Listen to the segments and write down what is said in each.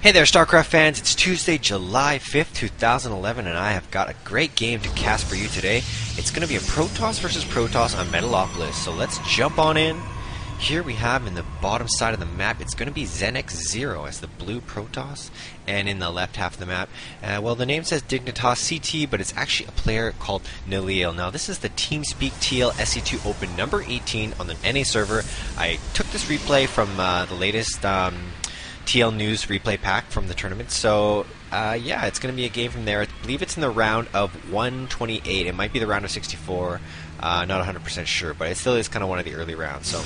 Hey there, StarCraft fans. It's Tuesday, July 5th, 2011, and I have got a great game to cast for you today. It's going to be a Protoss versus Protoss on Metalopolis, so let's jump on in. Here we have in the bottom side of the map, it's going to be ZeNEXZero as the blue Protoss, and in the left half of the map, well, the name says Dignitas CT, but it's actually a player called Neliel. Now, this is the TeamSpeak TL SC2 Open number 18 on the NA server. I took this replay from the latest TL News replay pack from the tournament. So yeah, it's going to be a game from there. I believe it's in the round of 128. It might be the round of 64. Not 100% sure, but it still is kind of one of the early rounds. So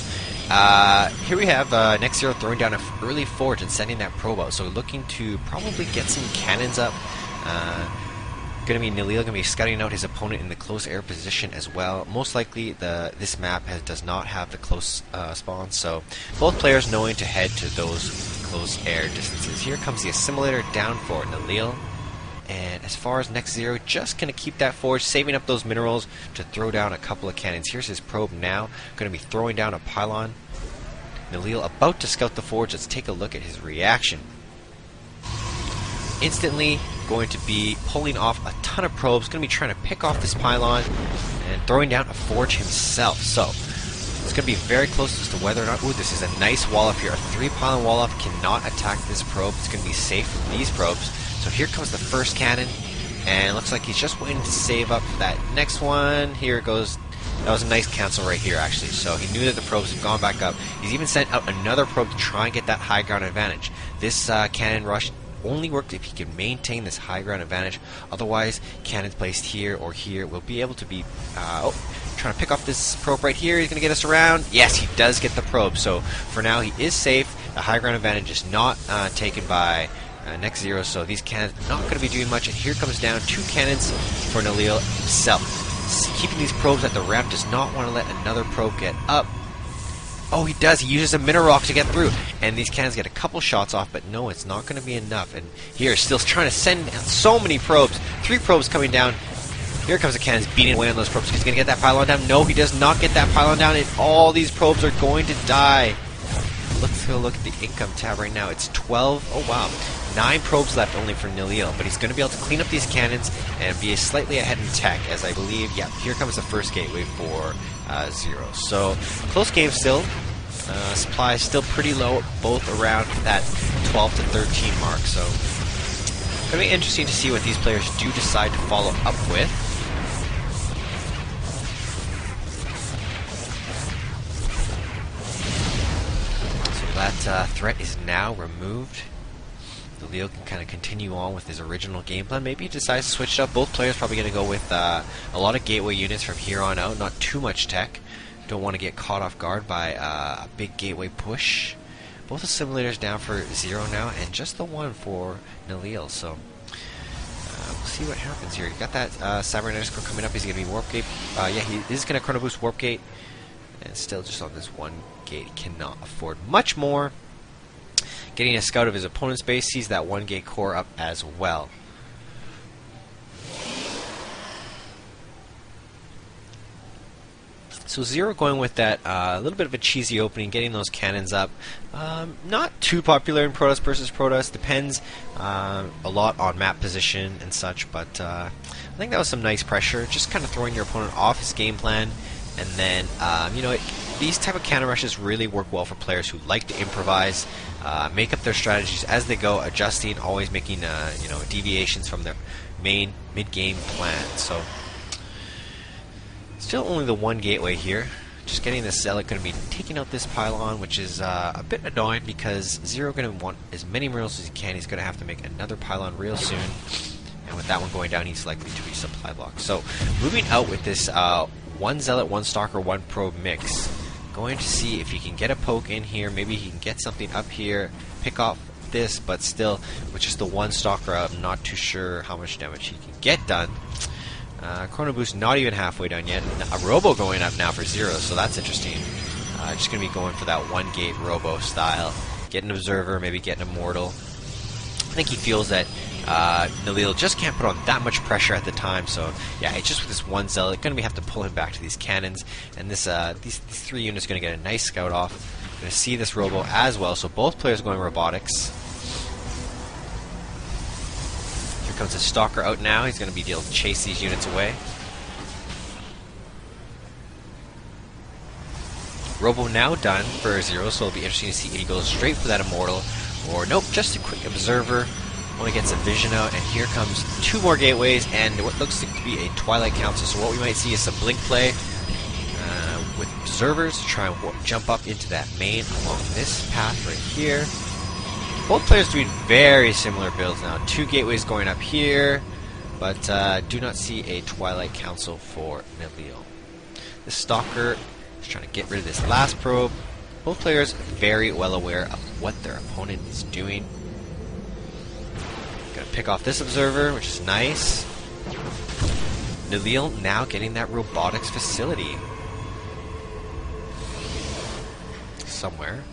here we have ZeNEXZero throwing down an early forge and sending that probe out. So looking to probably get some cannons up. Going to be Neliel, going to be scouting out his opponent in the close air position as well. Most likely this map does not have the close spawns, so both players knowing to head to those close air distances. Here comes the assimilator down for Neliel, and as far as ZeNEXZero, just going to keep that forge, saving up those minerals to throw down a couple of cannons. Here's his probe now, going to be throwing down a pylon. Neliel about to scout the forge. Let's take a look at his reaction. Instantly going to be pulling off a ton of probes, going to be trying to pick off this pylon and throwing down a forge himself. So it's going to be very close as to whether or not... Ooh, this is a nice wall up here. A 3-pylon wall up cannot attack this probe. It's going to be safe from these probes. So here comes the first cannon, and it looks like he's just waiting to save up that next one. Here it goes. That was a nice cancel right here, actually. So he knew that the probes had gone back up. He's even sent out another probe to try and get that high ground advantage. This cannon rush only worked if he can maintain this high ground advantage. Otherwise, cannons placed here or here will be able to be... trying to pick off this probe right here. He's going to get us around. Yes, he does get the probe. So for now, he is safe. The high ground advantage is not taken by ZeNEXZero, so these cannons are not going to be doing much. And here comes down 2 cannons for Neliel himself. Keeping these probes at the ramp, does not want to let another probe get up. Oh, he does. He uses a mineral rock to get through. And these cannons get a couple shots off, but no, it's not going to be enough. And here, still trying to send so many probes. 3 probes coming down. Here comes the cannons beating away on those probes. He's going to get that pylon down. No, he does not get that pylon down, and all these probes are going to die. Let's go look at the income tab right now. It's 12. Oh, wow. 9 probes left only for Neliel, but he's going to be able to clean up these cannons and be slightly ahead in tech, as I believe, yeah, here comes the first gateway for Zero. So, close game still. Supply is still pretty low, both around that 12 to 13 mark. So, it's going to be interesting to see what these players do decide to follow up with. That threat is now removed. Neliel can kind of continue on with his original game plan. Maybe he decides to switch it up. Both players probably going to go with a lot of gateway units from here on out. Not too much tech. Don't want to get caught off guard by a big gateway push. Both assimilators down for Zero now, and just the one for Neliel. So we'll see what happens here. You got that cybernetics core coming up. He's going to be warp gate. Yeah, he is going to chrono boost warp gate. And still just on this one gate, he cannot afford much more. Getting a scout of his opponent's base, sees that 1 gate core up as well. So Zero going with that little bit of a cheesy opening, getting those cannons up. Not too popular in Protoss versus Protoss. Depends a lot on map position and such, but I think that was some nice pressure. Just kind of throwing your opponent off his game plan. And then, you know, these type of counter rushes really work well for players who like to improvise, make up their strategies as they go, adjusting, always making, you know, deviations from their main mid-game plan. So, still only the 1 gateway here. Just getting the Zealot, going to be taking out this pylon, which is a bit annoying because Zero going to want as many minerals as he can. He's going to have to make another pylon real soon. And with that one going down, he's likely to be supply blocked. So, moving out with this 1 Zealot, 1 Stalker, 1 Probe mix. Going to see if he can get a poke in here. Maybe he can get something up here, pick off this, but still, with just the 1 Stalker out, I'm not too sure how much damage he can get done. Chrono Boost not even halfway done yet. A Robo going up now for Zero, so that's interesting. Just going to be going for that 1 gate Robo style. Get an Observer, maybe get an Immortal. I think he feels that Neliel just can't put on that much pressure at the time, so yeah, it's just with this 1 Zealot, going to have to pull him back to these cannons, and this these 3 units are going to get a nice scout off. Going to see this Robo as well, so both players going robotics. comes the Stalker out now. He's going to be able to chase these units away. Robo now done for 0, so it'll be interesting to see if he goes straight for that Immortal, or nope, just a quick Observer. Only gets a Vision out, and here comes 2 more gateways, and what looks like to be a Twilight Council. So what we might see is some Blink play with Observers to try and jump up into that main along this path right here. Both players doing very similar builds now. 2 gateways going up here, but do not see a Twilight Council for Neliel. The Stalker is trying to get rid of this last probe. Both players very well aware of what their opponent is doing. Gonna pick off this Observer, which is nice. Neliel now getting that robotics facility. Somewhere.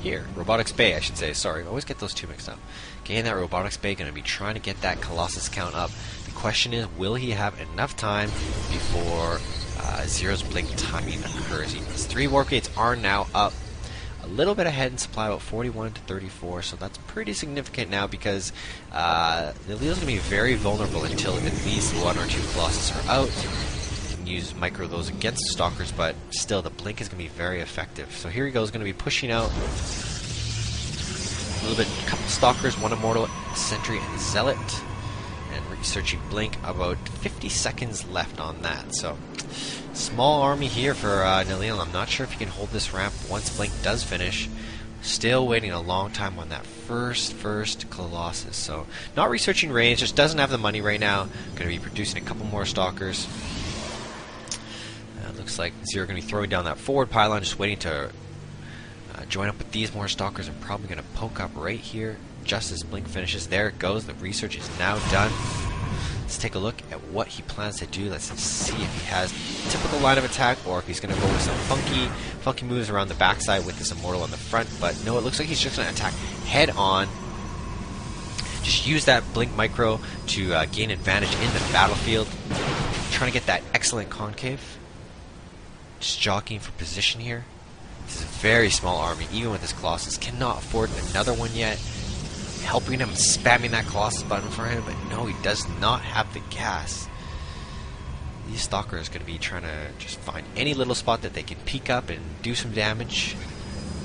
Here. Robotics Bay, I should say. Sorry, I always get those two mixed up. Getting that Robotics Bay, gonna be trying to get that Colossus count up. The question is, will he have enough time before Zero's Blink timing occurs? His 3 Warp Gates are now up. A little bit ahead in supply, about 41 to 34, so that's pretty significant now because Neliel's going to be very vulnerable until at least 1 or 2 Colossus are out. You can use micro those against Stalkers, but still the Blink is going to be very effective. So here he goes, going to be pushing out a little bit, a couple Stalkers, 1 Immortal, Sentry, and Zealot, and researching Blink. About 50 seconds left on that, so small army here for Neliel. I'm not sure if he can hold this ramp once Blink does finish. Still waiting a long time on that first Colossus. So not researching range, just doesn't have the money right now. Going to be producing a couple more Stalkers. Looks like Zero going to be throwing down that forward pylon, just waiting to join up with these more Stalkers, and probably going to poke up right here just as Blink finishes. There it goes. The research is now done. Let's take a look at what he plans to do. Let's see if he has a typical line of attack or if he's going to go with some funky moves around the backside with this Immortal on the front. But no, it looks like he's just going to attack head on. Just use that Blink Micro to gain advantage in the battlefield. Trying to get that excellent concave. Just jockeying for position here. This is a very small army, even with this Colossus. Cannot afford another one yet. Helping him, spamming that Colossus button for him, but no, he does not have the gas. These Stalkers are going to be trying to just find any little spot that they can peek up and do some damage.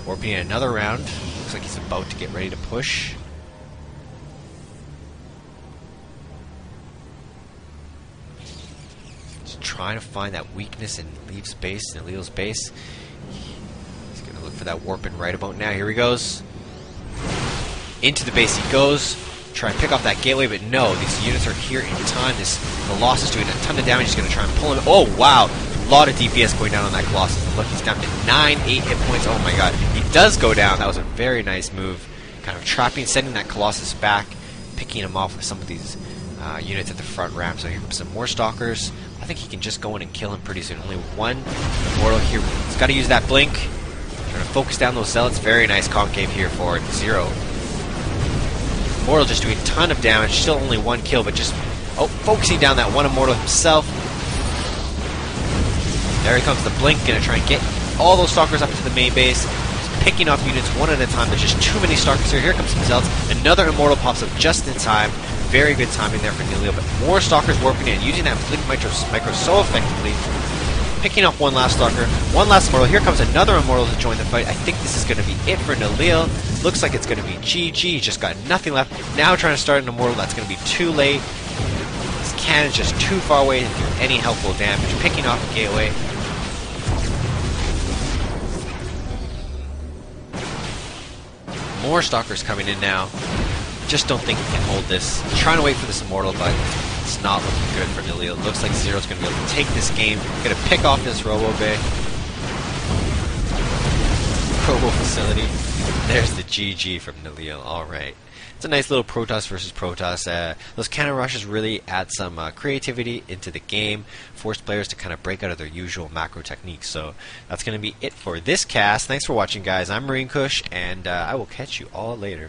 Warping another round. Looks like he's about to get ready to push. Just trying to find that weakness in Neliel's base. He's going to look for that warping right about now. Here he goes. Into the base he goes. Try and pick off that gateway, but no, these units are here in time. This Colossus is doing a ton of damage. He's going to try and pull him. Oh, wow. A lot of DPS going down on that Colossus. And look, he's down to 8 hit points. Oh my god. He does go down. That was a very nice move. Kind of trapping, sending that Colossus back, picking him off with some of these units at the front ramp. So here comes some more Stalkers. I think he can just go in and kill him pretty soon. Only 1 Immortal here. He's got to use that Blink. Trying to focus down those Zealots. Very nice concave here for Zero. Immortal just doing a ton of damage, still only 1 kill, but just focusing down that 1 Immortal himself. There he comes, the Blink, gonna try and get all those Stalkers up to the main base. Just picking off units one at a time. There's just too many Stalkers here. Here comes some Zealots. Another Immortal pops up just in time. Very good timing there for Neliel, but more Stalkers warping in, using that Blink micro so effectively. Picking off 1 last Stalker, 1 last Immortal. Here comes another Immortal to join the fight. I think this is going to be it for Neliel. Looks like it's going to be GG. Just got nothing left. Now trying to start an Immortal. That's going to be too late. This cannon's just too far away to do any helpful damage. Picking off the gateway. More Stalkers coming in now. Just don't think he can hold this. Trying to wait for this Immortal, but it's not looking good for Neliel. Looks like Zero's going to be able to take this game. Going to pick off this Robo Bay. Robo facility. There's the GG from Neliel. Alright. It's a nice little Protoss versus Protoss. Those cannon rushes really add some creativity into the game. Force players to kind of break out of their usual macro techniques. So that's going to be it for this cast. Thanks for watching, guys. I'm MarineKush, and I will catch you all later.